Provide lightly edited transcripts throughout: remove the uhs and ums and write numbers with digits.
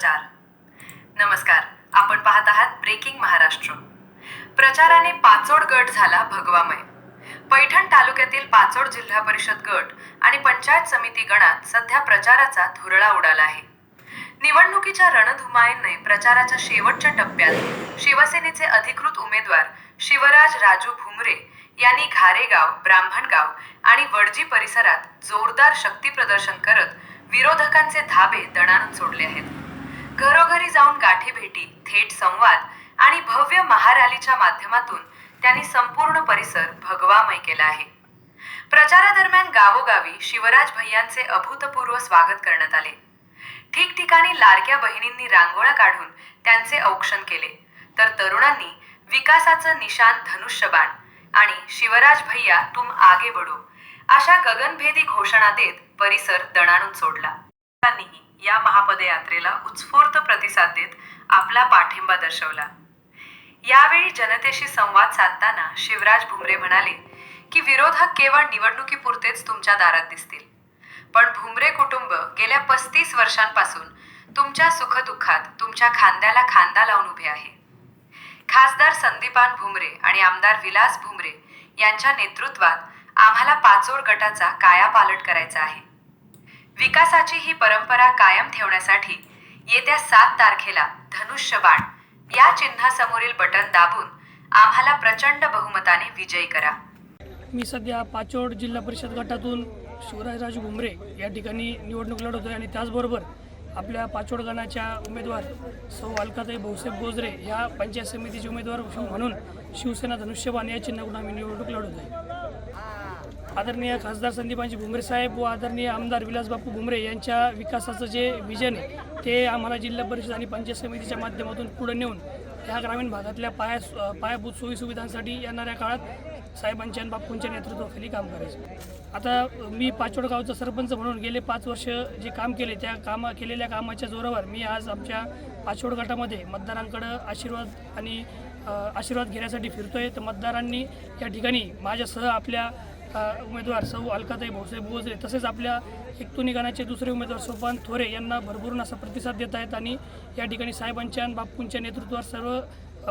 प्रचार. नमस्कार, आपण पाहत आहात ब्रेकिंग महाराष्ट्र. प्रचाराने पाचोड गट झाला भगवामय. पैठण तालुक्यातील पाचोड जिल्हा परिषद गट आणि पंचायत समिती गणात सध्या प्रचाराचा धुरळा उडाला आहे. निवडणुकीच्या रणधुमाळीने प्रचाराच्या शेवटच्या टप्प्यात शिवसेनेचे अधिकृत उमेदवार शिवराज राजू भुमरे यांनी घारेगाव, ब्राह्मणगाव आणि वडजी परिसरात जोरदार शक्ती प्रदर्शन करत विरोधकांचे धाबे दणाणून सोडले आहेत. घरोघरी जाऊन गाठीभेटी, थेट संवाद आणि भव्य महारॅलीच्या माध्यमातून त्यांनी संपूर्ण परिसर भगवामय केला आहे. प्रचारादरम्यान गावोगावी शिवराज भैयांचे अभूतपूर्व स्वागत करण्यात आले. ठिकठिकाणी लाडक्या बहिणींनी रांगोळ्या काढून त्यांचे औक्षण केले, तर तरुणांनी विकासाचं निशान धनुष्यबाण आणि शिवराज भैया तुम आगे बढो अशा गगनभेदी घोषणा देत परिसर दणाणून सोडला. त्यांनीही या महापदयात्रेला उत्स्फूर्त प्रतिसाद देत आपला पाठिंबा दर्शवला. यावेळी जनतेशी संवाद साधताना शिवराज भुमरे म्हणाले की विरोधक केवळ निवडणुकीपुरतेच तुमच्या दारात दिसतील, पण भुमरे कुटुंब गेल्या 35 वर्षांपासून तुमच्या सुखदुःखात तुमच्या खांद्याला खांदा लावून उभे आहे. खासदार संदीपान भुमरे आणि आमदार विलास भुमरे यांच्या नेतृत्वात आम्हाला पाचोड गटाचा कायापालट करायचा आहे. विकासाची ही परंपरा कायम ठेवण्यासाठी येत्या 7 तारखेला धनुष्यबाण या चिन्हासमोरील बटन दाबून आम्हाला प्रचंड बहुमताने विजयी करा. मी सध्या पाचोड जिल्हा परिषद गटातून शिवराज राजू भुमरे या ठिकाणी निवडणूक लढवतोय आणि त्याचबरोबर आपल्या पाचोड गणाच्या उमेदवार सौ अलकाताई भाऊसाहेब गोजरे ह्या पंचायत समितीचे उमेदवार म्हणून शिवसेना धनुष्यबाण या चिन्हाकडून आम्ही निवडणूक लढवतोय. आदरणीय खासदार संदीपानजी भुमरे साहेब व आदरणीय आमदार विलास बापू भुमरे यांच्या विकासाचं जे विजन आहे ते आम्हाला जिल्हा परिषद आणि पंचायत समितीच्या माध्यमातून पुढे नेऊन ह्या ग्रामीण भागातल्या पायाभूत सोयीसुविधांसाठी येणाऱ्या काळात साहेबांच्या आणि बापूंच्या नेतृत्वाखाली काम करायचं. आता मी पाचोड गावचा सरपंच म्हणून गेले 5 वर्ष जे काम केले त्या केलेल्या कामाच्या जोरावर मी आज आमच्या पाचोड गटामध्ये मतदारांकडं आशीर्वाद घेण्यासाठी फिरतोय. तर मतदारांनी या ठिकाणी माझ्यासह आपल्या उमेदवार सौ अलकाताई भाऊसाहेब गोजरे तसेच आपल्या एकतुनी गणाचे दुसरे उमेदवार सोपान थोरे यांना भरभरून असा प्रतिसाद देत आहेत आणि या ठिकाणी साहेबांच्या आणि बापूंच्या नेतृत्वावर सर्व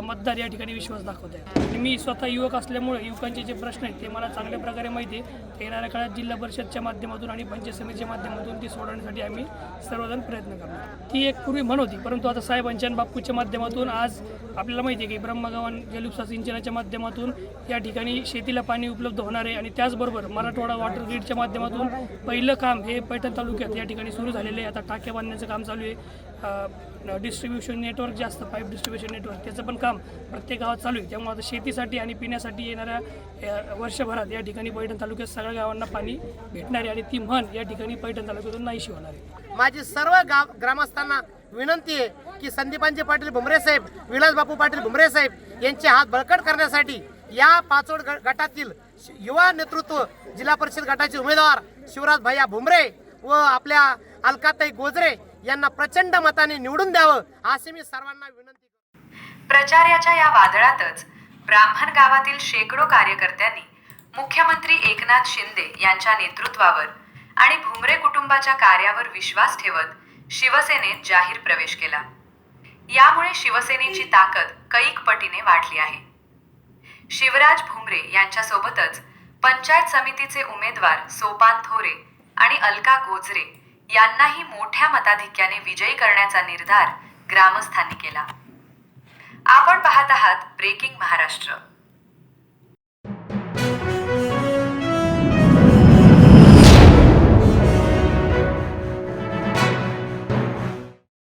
मतदार या ठिकाणी विश्वास दाखवत आहेत. आणि मी स्वतः युवक असल्यामुळे युवकांचे जे प्रश्न आहेत ते मला चांगल्या प्रकारे माहिती आहे. ते येणाऱ्या काळात जिल्हा परिषदच्या माध्यमातून आणि पंचायत समितीच्या माध्यमातून ती सोडवण्यासाठी आम्ही सर्वजण प्रयत्न करणार. ती एक पूर्वी म्हण होती, परंतु आता साहेबांच्या आणि बापूच्या माध्यमातून आज आपल्याला माहिती आहे की ब्रह्मगावन जलउपसा सिंचनाच्या माध्यमातून या ठिकाणी शेतीला पाणी उपलब्ध होणार आहे. आणि त्याचबरोबर मराठवाडा वॉटर ग्रीडच्या माध्यमातून पहिलं काम हे पैठण तालुक्यात या ठिकाणी सुरू झालेलं आहे. आता टाक्या बांधण्याचं काम चालू आहे. डिस्ट्रीब्युशन नेटवर्क जास्त पाईप डिस्ट्रीब्युशन नेटवर्क त्याचं पण काम प्रत्येक गावात चालू आहे. त्यामुळे आता शेतीसाठी आणि पिण्यासाठी येणाऱ्या वर्षभरात या ठिकाणी पैठण तालुक्यात सगळ्या गावांना पाणी भेटणार आहे आणि ती म्हण या ठिकाणी पैठण तालुक्यातून नाहीशी होणार आहे. माझी सर्व ग्रामस्थांना विनंती आहे की संदीपानजी पाटील भुमरे साहेब, विलास बापू पाटील भुमरे साहेब यांचे हात बळकट करण्यासाठी या पाचोड गटातील युवा नेतृत्व जिल्हा परिषद गटाचे उमेदवार शिवराज भैया भुमरे व आपल्या अलकाताई गोजरे यांना प्रचंड मताने निवडून द्यावं असे मी सर्वांना विनंती करतो. प्रचाराच्या या वादळातच ब्राह्मण गावातील शेकडो कार्यकर्त्यांनी मुख्यमंत्री एकनाथ शिंदे यांच्या नेतृत्वावर आणि भुमरे कुटुंबाच्या कार्यावर विश्वास ठेवत शिवसेनेत जाहीर प्रवेश केला. यामुळे शिवसेनेची ताकद कैक पटीने वाढली आहे. शिवराज भुमरे यांच्यासोबतच पंचायत समितीचे उमेदवार सोपान थोरे आणि अलका गोजरे यांनाही मोठ्या मताधिक्याने विजयी करण्याचा निर्धार ग्रामस्थांनी केला. आपण पाहत आहात ब्रेकिंग महाराष्ट्र.